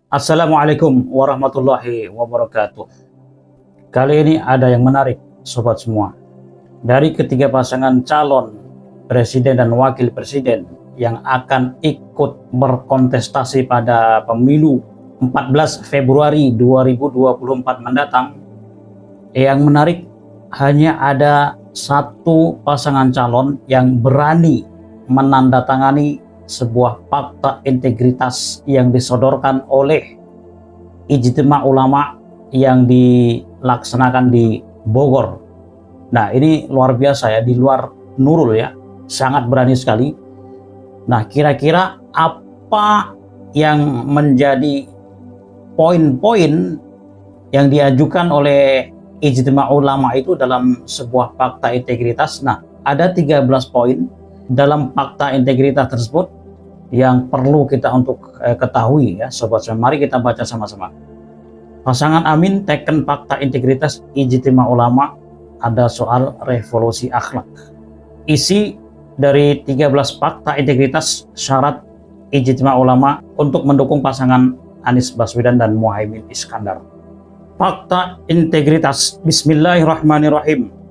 Assalamualaikum warahmatullahi wabarakatuh. Kali ini ada yang menarik, sobat semua. Dari ketiga pasangan calon presiden dan wakil presiden yang akan ikut berkontestasi pada pemilu 14 Februari 2024 mendatang, yang menarik hanya ada satu pasangan calon yang berani menandatangani sebuah fakta integritas yang disodorkan oleh Ijtima Ulama yang dilaksanakan di Bogor. Nah, ini luar biasa ya, di luar Nurul ya, sangat berani sekali. Nah, kira-kira apa yang menjadi poin-poin yang diajukan oleh Ijtima Ulama itu dalam sebuah fakta integritas? Nah, ada 13 poin dalam fakta integritas tersebut yang perlu kita untuk ketahui ya, sobat. Mari kita baca sama-sama. Pasangan Amin teken fakta integritas Ijtima Ulama, ada soal revolusi akhlak. Isi dari 13 fakta integritas syarat Ijtima Ulama untuk mendukung pasangan Anies Baswedan dan Muhaimin Iskandar. Fakta integritas. Bismillahirrahmanirrahim.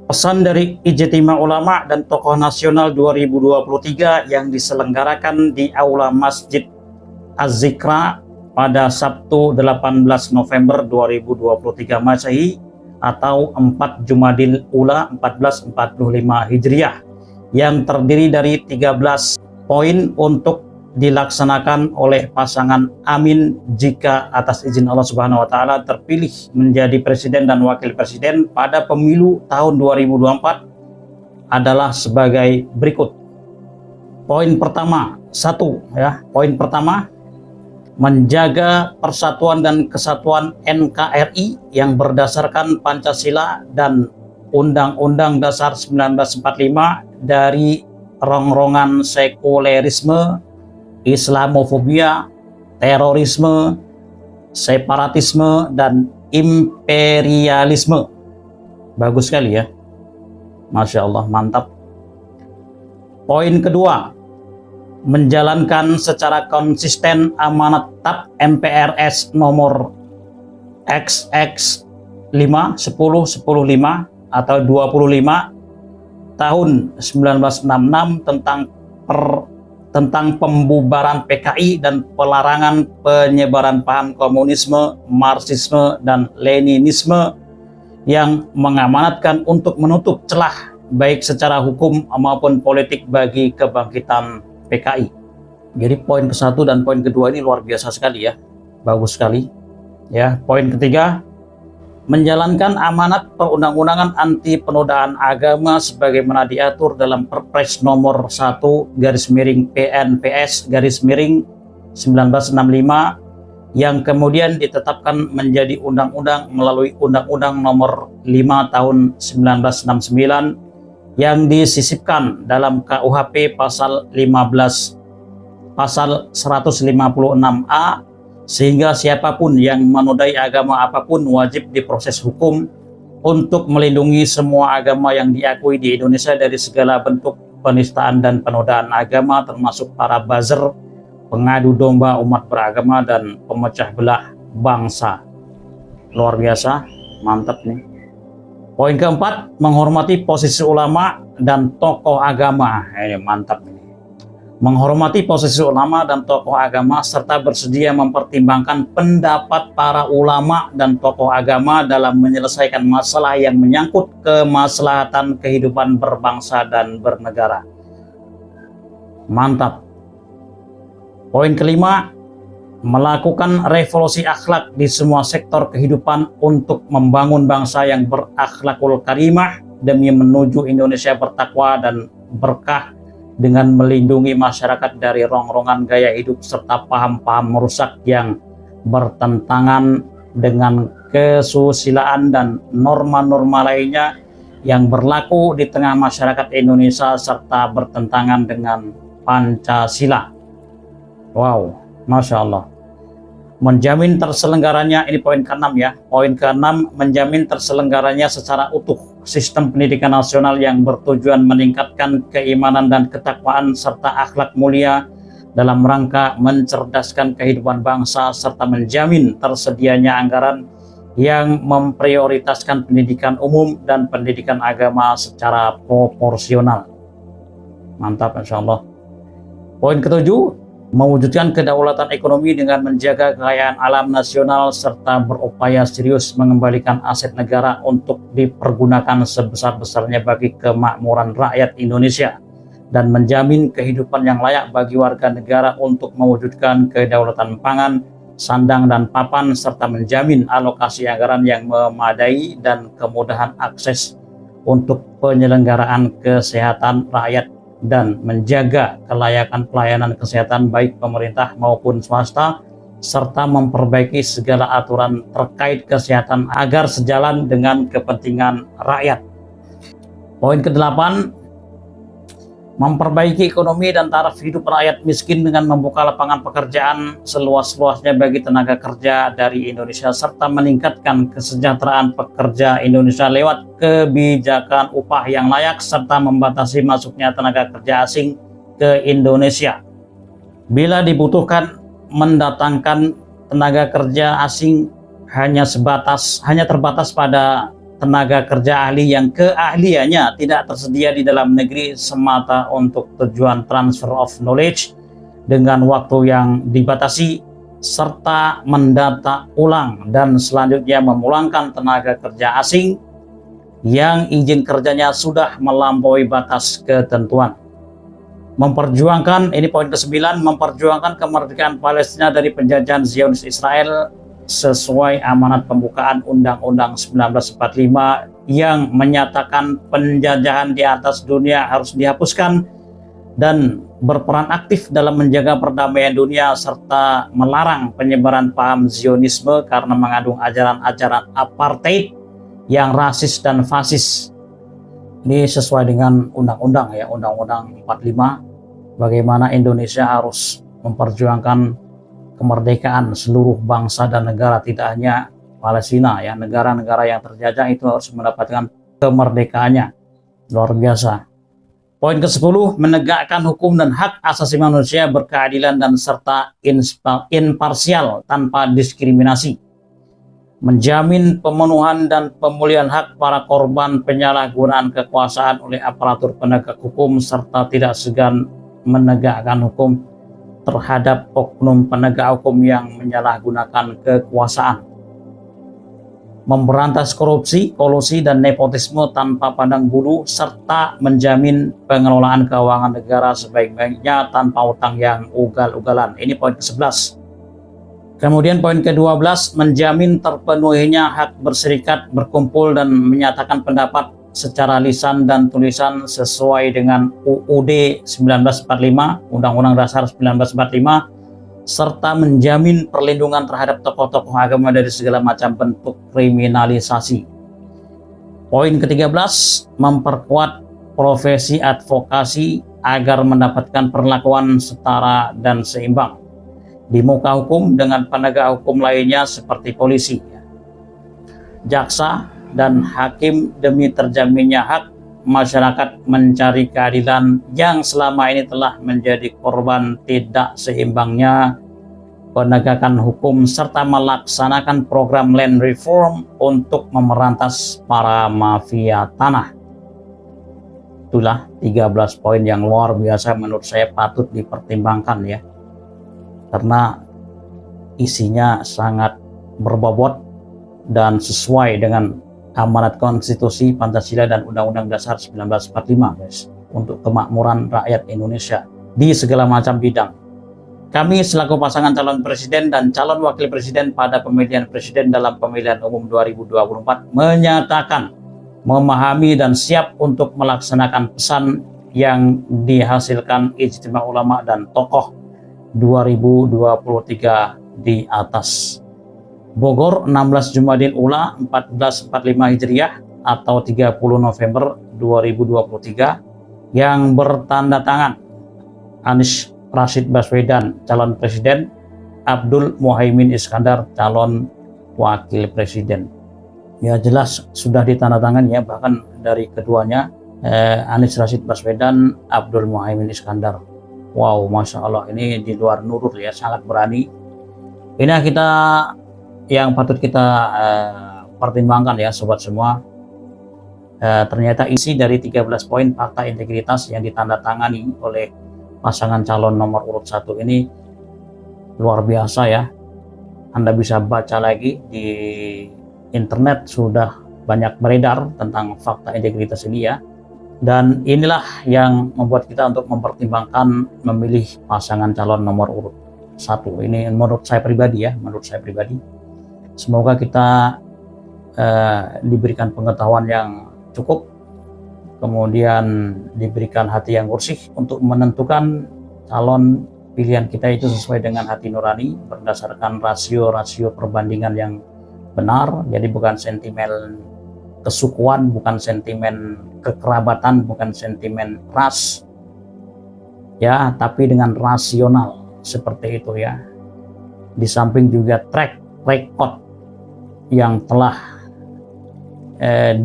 Pesan dari Ijtima Ulama dan Tokoh Nasional 2023 yang diselenggarakan di Aula Masjid Az-Zikra pada Sabtu 18 November 2023 Masehi atau 4 Jumadil Ula 1445 Hijriah, yang terdiri dari 13 poin untuk dilaksanakan oleh pasangan Amin jika atas izin Allah Subhanahu wa taala terpilih menjadi presiden dan wakil presiden pada pemilu tahun 2024 adalah sebagai berikut. Poin pertama, poin pertama, menjaga persatuan dan kesatuan NKRI yang berdasarkan Pancasila dan Undang-Undang Dasar 1945 dari rongrongan sekulerisme, Islamofobia, terorisme, separatisme, dan imperialisme. Bagus sekali ya, Masya Allah, mantap. Poin kedua, menjalankan secara konsisten amanat TAP MPRS nomor XX 5 10 10 5 atau 25 tahun 1966 tentang pembubaran PKI dan pelarangan penyebaran paham komunisme, Marxisme, dan Leninisme, yang mengamanatkan untuk menutup celah baik secara hukum maupun politik bagi kebangkitan PKI. Jadi poin ke-1 dan poin kedua ini luar biasa sekali ya, bagus sekali ya. Poin ketiga, menjalankan amanat perundang-undangan anti penodaan agama sebagaimana diatur dalam Perpres nomor 1/PNPS/1965 yang kemudian ditetapkan menjadi undang-undang melalui Undang-Undang nomor 5 tahun 1969 yang disisipkan dalam KUHP pasal 156A, sehingga siapapun yang menodai agama apapun wajib diproses hukum untuk melindungi semua agama yang diakui di Indonesia dari segala bentuk penistaan dan penodaan agama, termasuk para buzzer, pengadu domba umat beragama, dan pemecah belah bangsa. Luar biasa, mantap nih. Poin keempat, menghormati posisi ulama dan tokoh agama. Ini mantap nih. Menghormati posisi ulama dan tokoh agama serta bersedia mempertimbangkan pendapat para ulama dan tokoh agama dalam menyelesaikan masalah yang menyangkut kemaslahatan kehidupan berbangsa dan bernegara. Mantap. Poin kelima, melakukan revolusi akhlak di semua sektor kehidupan untuk membangun bangsa yang berakhlakul karimah demi menuju Indonesia bertakwa dan berkah, dengan melindungi masyarakat dari rongrongan gaya hidup serta paham-paham merusak yang bertentangan dengan kesusilaan dan norma-norma lainnya yang berlaku di tengah masyarakat Indonesia serta bertentangan dengan Pancasila. Wow, Masya Allah. Menjamin terselenggaranya, ini poin ke-6 ya. Poin ke-6, menjamin terselenggaranya secara utuh sistem pendidikan nasional yang bertujuan meningkatkan keimanan dan ketakwaan serta akhlak mulia dalam rangka mencerdaskan kehidupan bangsa serta menjamin tersedianya anggaran yang memprioritaskan pendidikan umum dan pendidikan agama secara proporsional. Mantap, insya Allah. Poin ketujuh, mewujudkan kedaulatan ekonomi dengan menjaga kekayaan alam nasional serta berupaya serius mengembalikan aset negara untuk dipergunakan sebesar-besarnya bagi kemakmuran rakyat Indonesia dan menjamin kehidupan yang layak bagi warga negara untuk mewujudkan kedaulatan pangan, sandang dan papan, serta menjamin alokasi anggaran yang memadai dan kemudahan akses untuk penyelenggaraan kesehatan rakyat dan menjaga kelayakan pelayanan kesehatan baik pemerintah maupun swasta, serta memperbaiki segala aturan terkait kesehatan agar sejalan dengan kepentingan rakyat. Poin ke-8, memperbaiki ekonomi dan taraf hidup rakyat miskin dengan membuka lapangan pekerjaan seluas-luasnya bagi tenaga kerja dari Indonesia serta meningkatkan kesejahteraan pekerja Indonesia lewat kebijakan upah yang layak serta membatasi masuknya tenaga kerja asing ke Indonesia. Bila dibutuhkan, mendatangkan tenaga kerja asing hanya terbatas pada tenaga kerja ahli yang keahliannya tidak tersedia di dalam negeri semata untuk tujuan transfer of knowledge dengan waktu yang dibatasi, serta mendata ulang dan selanjutnya memulangkan tenaga kerja asing yang izin kerjanya sudah melampaui batas ketentuan. Memperjuangkan, ini poin ke-9, memperjuangkan kemerdekaan Palestina dari penjajahan Zionis Israel sesuai amanat pembukaan Undang-Undang 1945 yang menyatakan penjajahan di atas dunia harus dihapuskan dan berperan aktif dalam menjaga perdamaian dunia serta melarang penyebaran paham Zionisme karena mengandung ajaran-ajaran apartheid yang rasis dan fasis. Ini sesuai dengan undang-undang ya, Undang-Undang 45, bagaimana Indonesia harus memperjuangkan kemerdekaan seluruh bangsa dan negara, tidak hanya Palestina ya, negara-negara yang terjajah itu harus mendapatkan kemerdekaannya. Luar biasa. Poin ke-10, menegakkan hukum dan hak asasi manusia berkeadilan dan serta imparsial tanpa diskriminasi. Menjamin pemenuhan dan pemulihan hak para korban penyalahgunaan kekuasaan oleh aparatur penegak hukum serta tidak segan menegakkan hukum terhadap oknum penegak hukum yang menyalahgunakan kekuasaan. Memberantas korupsi, kolusi, dan nepotisme tanpa pandang bulu, serta menjamin pengelolaan keuangan negara sebaik-baiknya tanpa utang yang ugal-ugalan. Ini poin ke-11. Kemudian poin ke-12, menjamin terpenuhinya hak berserikat, berkumpul, dan menyatakan pendapat secara lisan dan tulisan sesuai dengan UUD 1945, Undang-Undang Dasar 1945, serta menjamin perlindungan terhadap tokoh-tokoh agama dari segala macam bentuk kriminalisasi. Poin ke-13, memperkuat profesi advokasi agar mendapatkan perlakuan setara dan seimbang di muka hukum dengan penegak hukum lainnya seperti polisi, jaksa, dan hakim demi terjaminnya hak masyarakat mencari keadilan yang selama ini telah menjadi korban tidak seimbangnya penegakan hukum serta melaksanakan program land reform untuk memerantas para mafia tanah. Itulah 13 poin yang luar biasa menurut saya patut dipertimbangkan ya, karena isinya sangat berbobot dan sesuai dengan amanat konstitusi Pancasila dan Undang-Undang Dasar 1945 guys, untuk kemakmuran rakyat Indonesia di segala macam bidang. Kami selaku pasangan calon presiden dan calon wakil presiden pada pemilihan presiden dalam pemilihan umum 2024 menyatakan memahami dan siap untuk melaksanakan pesan yang dihasilkan Ijtima Ulama dan tokoh 2023 di atas. Bogor, 16 Jumadil Ula 1445 Hijriah atau 30 November 2023, yang bertanda tangan Anies Rashid Baswedan calon presiden, Abdul Muhaimin Iskandar calon wakil presiden. Ya jelas sudah ditandatangan ya, bahkan dari keduanya Anies Rashid Baswedan, Abdul Muhaimin Iskandar. Wow, Masya Allah, ini di luar nurut ya, sangat berani. Ini kita yang patut kita pertimbangkan ya sobat semua. Ternyata isi dari 13 poin fakta integritas yang ditandatangani oleh pasangan calon nomor urut 1 ini luar biasa ya. Anda bisa baca lagi di internet, sudah banyak beredar tentang fakta integritas ini ya. Dan inilah yang membuat kita untuk mempertimbangkan memilih pasangan calon nomor urut 1. Ini menurut saya pribadi ya, menurut saya pribadi. Semoga kita diberikan pengetahuan yang cukup, kemudian diberikan hati yang bersih untuk menentukan calon pilihan kita itu sesuai dengan hati nurani, berdasarkan rasio-rasio perbandingan yang benar. Jadi bukan sentimen kesukuan, bukan sentimen kekerabatan, bukan sentimen ras ya, tapi dengan rasional seperti itu ya. Di samping juga track record yang telah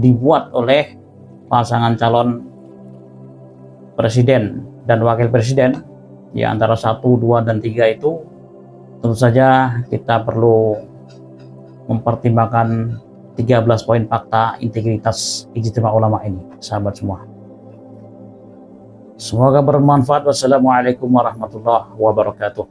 dibuat oleh pasangan calon presiden dan wakil presiden ya, antara 1, 2, dan 3 itu tentu saja kita perlu mempertimbangkan 13 poin fakta integritas ijtima ulama ini, sahabat semua. Semoga bermanfaat. Wassalamualaikum warahmatullahi wabarakatuh.